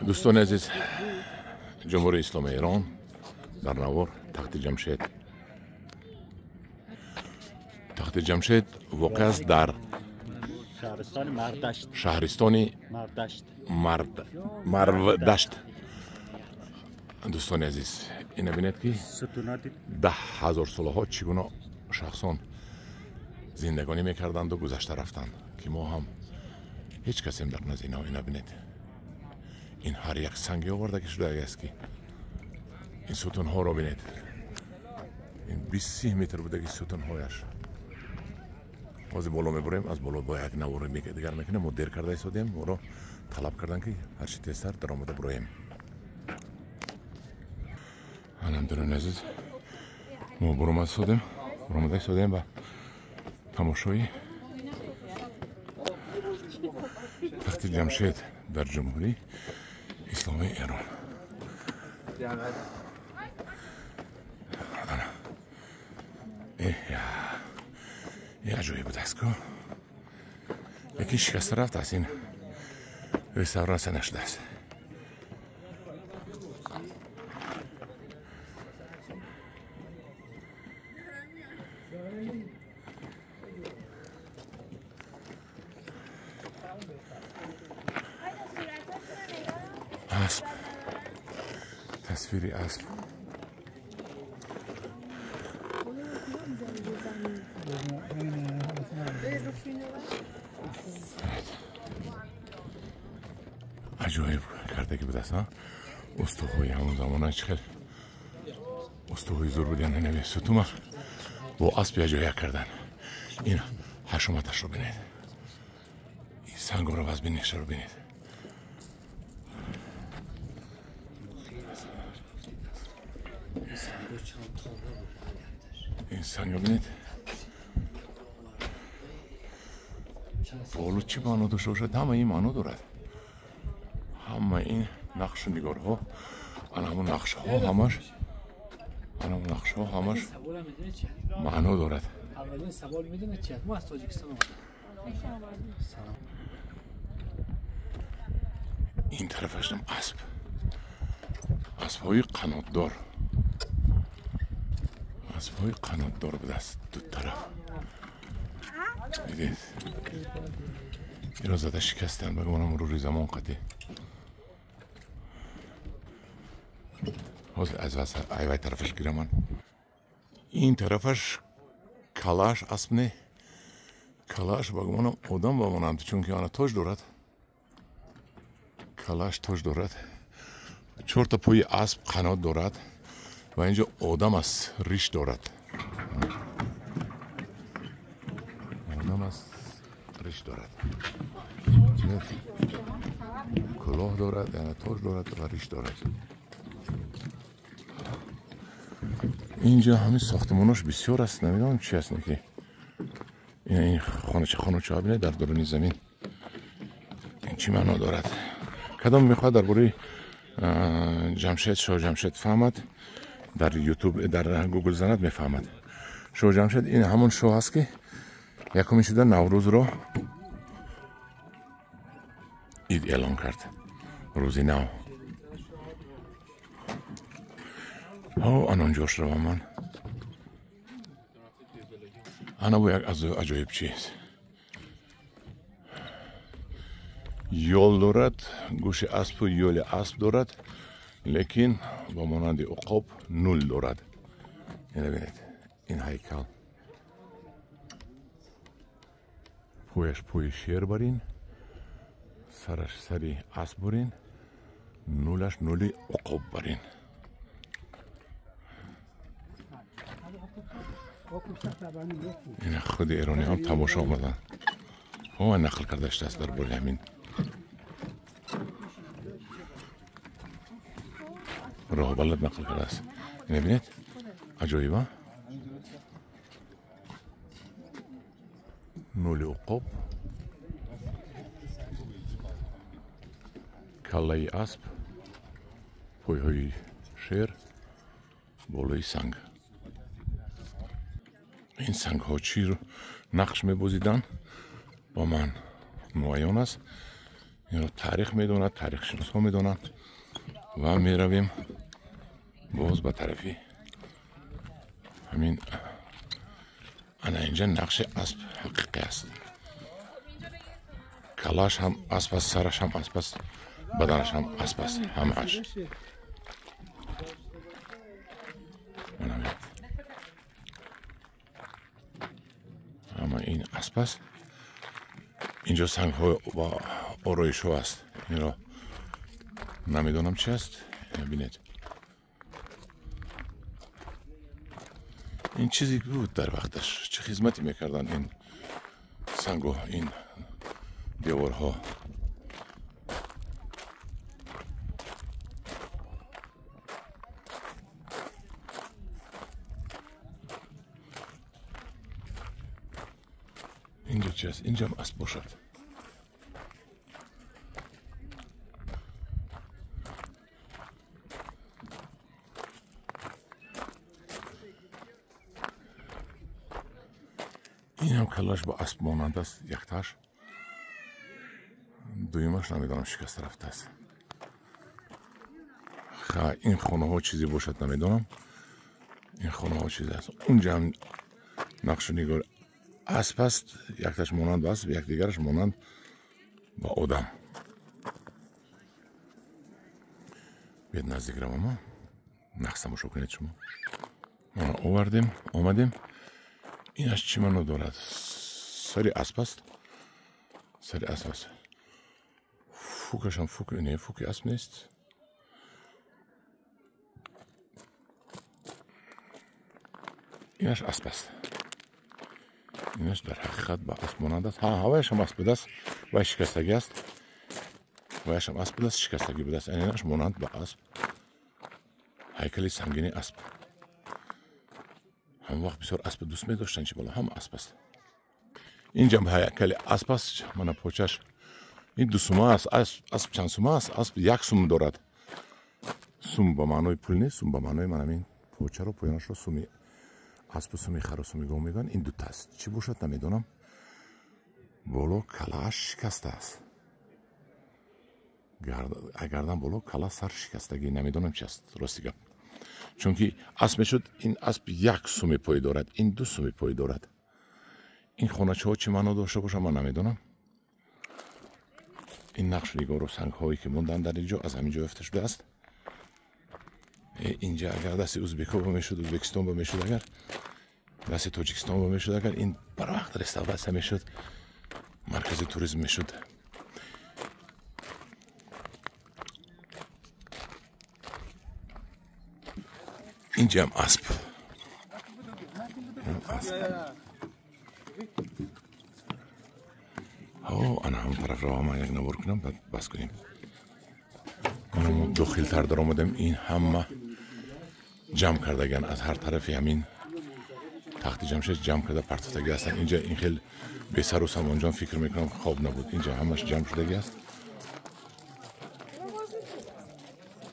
دوستان عزیز، جمهوری اسلامی ایران در نوار تخت جمشید. تخت جمشید واقع است در شهرستان مردشت. دوستان عزیز، این ببینید که 10,000 ساله ها چگونه شخصان زندگانی میکردند و گذشته رفتند که ما هم هیچ کسی در نزد اینا. این ببینید، این هر یک سنگی آورده که شده است که این ستون ها را ببینید. این 20 متر بوده که ستون هایش. از بالا میبریم، از بالا با یک نوار دیگر میکنیم. ما دیر کرده ایستادیم، ما را طلب کردن که هر چی تیزتر در آمده برایم. همچنین عزیز، ما برآمده ایستادیم و تماشای تخت جمشید در جمهوری اسلامی ایران. یه عجایب بود است که یکی شکسته رفت از این رستوران نشده است. اسب، تصویری اسب. عجایب کرده که بود است. استوهای همون زمان ها چقدر استوهای زور بودن. نوی ستومه با اسب عجایب کردن. این حشمتش رو بینید، این سنگ رو از بین نشه رو بینید. این سنگ رو بینید. بالو چی معنی داشته باشد؟ همه این معنی دارد. همه این نقش و نگار ها، همون نقش ها همش معنی دارد. اولین سوال میدونید چیه؟ ما از تاجیکستان اومدیم. این طرفش هم اسب های قناتدار بوده است دو طرف. دیدید این را زده شکستن بگمانم رو زمان قطعی. از ایوای طرفش گیرم من. این طرفش کلاش اسب نه، کلاش بگمانم آدم بمانند، چون که آن تاج دارد. کلاش تاج دارد، 4 تا پای اسب قنات دارد و اینجا آدم است، ریش دارد. کلاه دارد، یعنی تاج دارد و ریش دارد. اینجا همین ساختماناش بسیار است. نمیدونم چی است که این خانه چه بینه در درون زمین. این چی معنا دارد؟ کدام میخواد درباره شاه جمشید فهمد، در یوتیوب در گوگل زند میفهمد. شاه جمشید این همون شاه است که یکمی شده نوروز را اید اعلان کرد، روزی نو. آنجاش رو من با یک از عجایب چیز. یول دارد، گوش اسب و یول اسب دارد، لیکن با مانند عقاب نول دارد. این ببینید، این هیکل پویش پوی شیر برین، سرش سری اسب برین، نولش نولی عقاب برین. این خود ایرانی هم تماشا آمدن. نقل کرده است در باره همین راه بلد نقل کرده است. این ببینید عجایبه. نول عقاب، کله اسب، پایهای شیر، بالای سنگ. این سنگ ها چی رو نقش می‌بازیدن با من معین است. این رو تاریخ میدوند، تاریخ شناس ها میدونند و میرویم باز به طرفی همین. انا اینجا نقش اسب حقیقی است. کلاش هم اسب است، سرش هم اسب است، بدنش هم اسب است، همه‌اش. اما این اسب است. اینجا سنگ های با آرایش ها است. این را نمیدونم چی است. ببینید این چیزی بود در وقتش، چه خدمتی میکردن این سنگ و این دیوارها. اینجا چی است؟ اینجا هم اسب باشد. این هم کلاش با اسب مانند است. یکتاش، دویمش نمیدونم شکست رفته است. این خانه ها چیزی باشد نمیدونم. این خانه ها چیزی است. اونجا هم نقش و نگار اسب است. یکتاش مانند با اسب، یک دیگرش مانند با آدم. بیاد نزدیک روم ما نقصمو کنید شما. ما آوردیم آمدیم. اینش چی منو دارد؟ سری اسب است. سری اسب است. فوکش هم فوک، نه فوک اسب نیست. اینش اسب است. اینش در حقیقت با اسب مانند است. هوایش هم اسب است و شکستگی است. هوایش هم اسب است، شکستگی بوده است. اینش مانند با اسب، هیکل سنگینی اسب. هم وقت بسیار اسب دوست می داشتن چی بالا هم اسب است. اینجا هم هیکل اسب است. من پوچش این 2 سوم است. اسب چند سوم است؟ اسب 1 سوم دارد. سوم با معنای پول نیست، سوم با معنای من همین پوچه رو پایانش رو سومی اسب و سومی خر و سومی گاو میگن. این 2 تا است. چی باشد نمیدونم. بالا کلاش شکسته است. گردن بالا کلا سر شکستگی نمیدونم چی است راستی گپ. چون که اسب میشد این اسب 1 سوم پای دارد، این 2 سوم پای دارد. این خانه ها چه معنا داشته باشه من نمیدونم. این نقش نگار و سنگ هایی که موندن در اینجا از همینجا گرفته شده است. اینجا اگر دست ازبک‌ها میشد، ازبکستان میشد، اگر دست تاجیکستان میشد، اگر این بر وقت رستوراسیون میشد، مرکز توریسم میشد. اینجا هم اسب. انا هم طرف رو هم یک نبور کنم بعد بس کنیم. من داخل تر در آمدم. این همه جمع کردگن از هر طرفی. همین تخت جمشید جمع کرده پرتفتگی هستن. اینجا این خیلی به سر و سامان جان فکر میکنم خواب نبود. اینجا همش جمع شدگی است.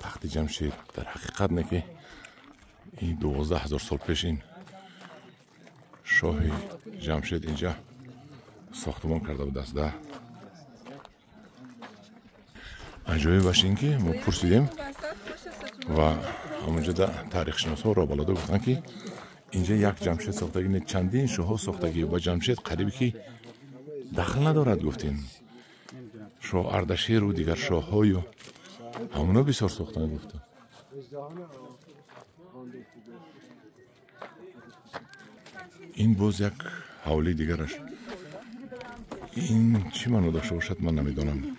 تخت جمشید در حقیقت نه که این 12,000 سال پیش این شاه جمشید اینجا ساختمان کرده بود است. ده عجایب باشه این که ما پرسیدیم و همونجا در تاریخ شناس ها را بالاده گفتن که اینجا یک جمشید ساختگی، چندین شاه ساختگی و جمشید قریبی که دخل ندارد. گفتیم شاه اردشیر و دیگر شاه های و همونا بسیار ساختن گفتن. این باز یک حوالی دیگرش. این چی منو داشته باشد من نمیدونم.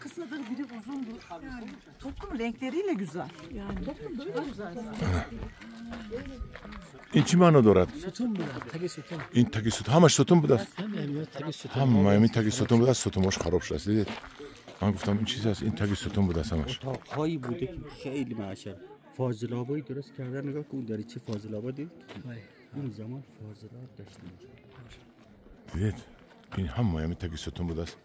Topun renkleriyle güzel. Yani çok güzel. این چی منو دارد؟ ستون بوده، تگ ستون. این تگ ستون همش ستون بوده است. همین تگ ستون. همین تگ ستون بوده است. ستونش خراب شده است. دیدید؟ من گفتم این چیزی است. این تگ ستون بوده است همش. اتاق‌هایی بوده که خیلی معشر فاضل آبایی درست کردن. نگاه کن در چه فاضل آبادی. اون زمان فاضل آب داشتیم. دیدید؟ این همین تگ ستون بوده است.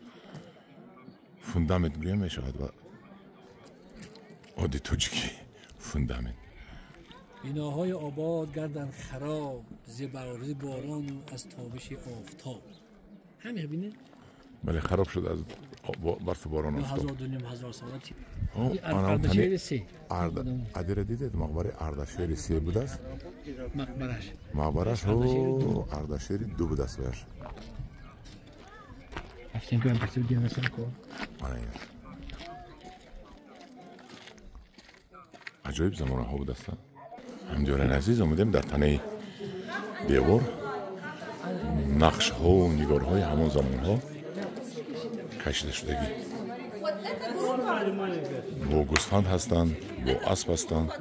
فوندامنت گویم میشه و عادی توجیکی فوندامنت. بناهای آباد گردن خراب ز باران و از تابش آفتاب. همین ببینید ولی خراب شد از برف و باران افتاد. 1000 سال. این اردشیر 3. ادیره دیدید مقبره اردشیر 3 بود است. مقبرش اردشیر 2 بود است برش. رفتیم که امپرسیو دیگه مثلا کو. عجایب زمان ها بود است. همجوری عزیز اومدیم در تنه دیوار نقش ها و نگار های همون زمان ها کشیده شدگی. با گوسفند هستند، با اسب هستند.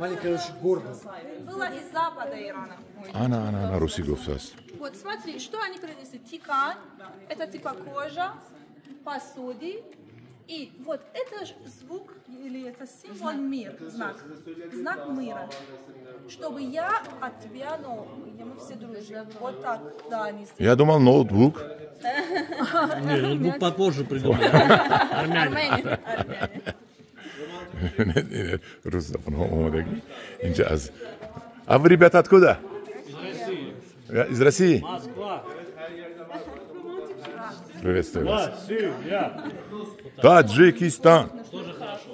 انا روسی گفته است. Вот смотри, что они принесли? Тикан, это типа кожа, посуди, и вот это звук или это символ мир, знак мира. Чтобы я отвянул, мы все дружим. Вот так, да, они сделали. Я думал ноутбук. Нет, ноутбук попозже придумали. Армяне. روز زبان ها اومدگی اینجا از اب ребята откуда? Из России? Москва. Приветствую вас. Россия. Таджикистан. Тоже хорошо.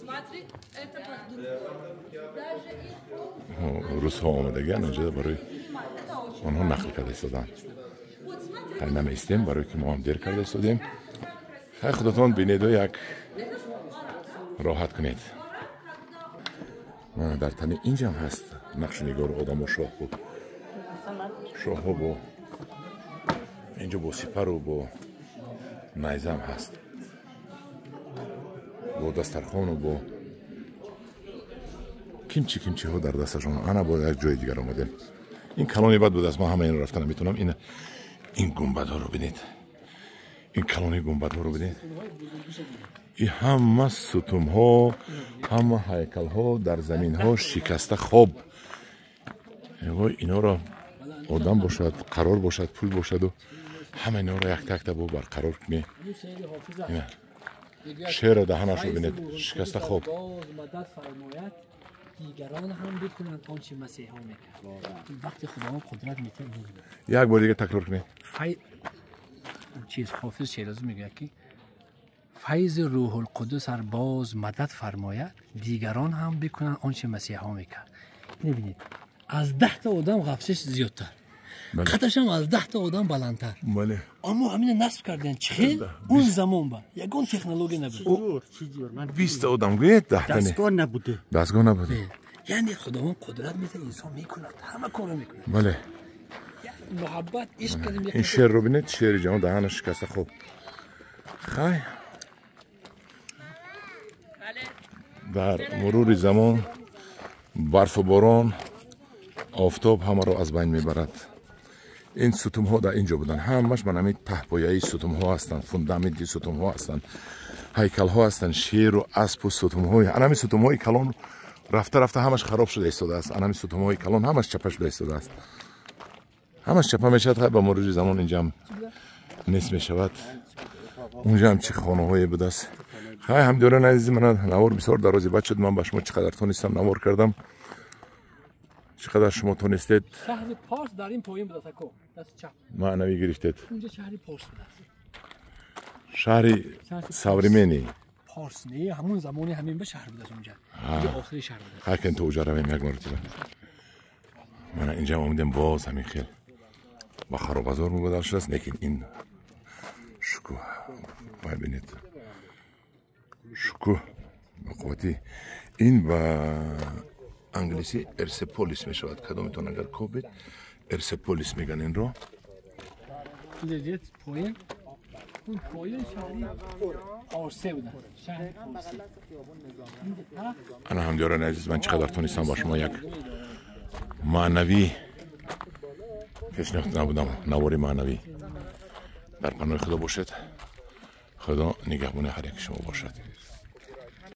Смотри, это даже и روس ها اومدگی اینجا برای آنها نقل کرده ایستادن. خیلی نمیستیم برای که ما هم دیر کرده ایستادیم. خیلی خودتون بینید و یک راحت کنید. در تنه اینجا هم هست نقش نگار آدم و شاه بود. شاه ها با اینجا با سپر و با نیزه هم هست. با دسترخوان و با کیمچی ها در دستشون. انا با یک جای دیگر آمدیم. این کلانی بد بود از ما همه این رفتن نمیتونم. این گنبد ها رو بینید. این کلانی گنبد ها رو بینید. این همه ستون ها، همه هیکل ها در زمین ها شکسته خوب. اینا را آدم باشد، قرار باشد، پول باشد و همه اینا را یک تک با برقرار کنی. شعر دهنش رو بینید شکسته خوب. دیگران هم بکنند آنچه مسیح ها میکرد. وقتی خداوند قدرت میتونه. یک بار دیگه تکرار کنید. چیز حافظ شیرازی میگه که فیض روح القدس هر باز مدد فرماید دیگران هم بکنن آنچه مسیح ها میکرد. ببینید از 10 تا آدم غفصش زیادتر، خطش هم از 10 تا آدم بلندتر. بله. اما همین نصب کردن چه اون زمان با یگان تکنولوژی نبود. 20 آدم گوید 10 تا دستگاه نبوده. دستگاه نبوده. یعنی خداوند قدرت میده انسان میکند همه کارو میکنه. بله. محبت عشق کردیم. این شعر رو بینید شعر جان دهنش شکسته خوب. خیلی در مرور زمان برف و باران آفتاب همه رو از بین میبرد. این ستون ها در اینجا بودن همش من همین پهپایه ستون ها هستند، فوندامنت ستون ها هستند، هیکل ها هستند، شیر و اسب و ستون های همین ستون های کلان رفته همش خراب شده ایستاده است. همین ستون های کلان همش چپه شده ایستاده است. همش چپه میشد. خیلی با مرور زمان اینجا هم نیست میشود. اونجا هم چه خانه هایی بود است. خیلی هم دوران عزیزی من نوار بسیار درازی بد شد. من با شما چقدر تونستم نوار کردم. چقدر شما تونستید. شهر پارس در این پایین بود تکو دست چپ معنوی گرفتید. اونجا شهر پارس بود. شهر ساوریمنی پارس نه همون زمانی همین به شهر بود اونجا. اینجا آخری شهر بود. هرکن تو اجاره هم یک مرتبه من اینجا اومدم باز همین خیل با خراب بازار بدل شده است. لیکن این شکوه ببینید شکوه بقوتی این با انگلیسی ارسپولیس می شود. کدومتون اگر کوبید ارسپولیس میگن این رو. دیدید پایین اون پایین شهری پارسه بودن. شهر پارسه. انا همجاران عزیز من چقدر تونستم با شما یک معنوی پیشنهاد نبودم نواری معنوی در پناه خدا باشد. خدا نگهبان هر یک شما باشد.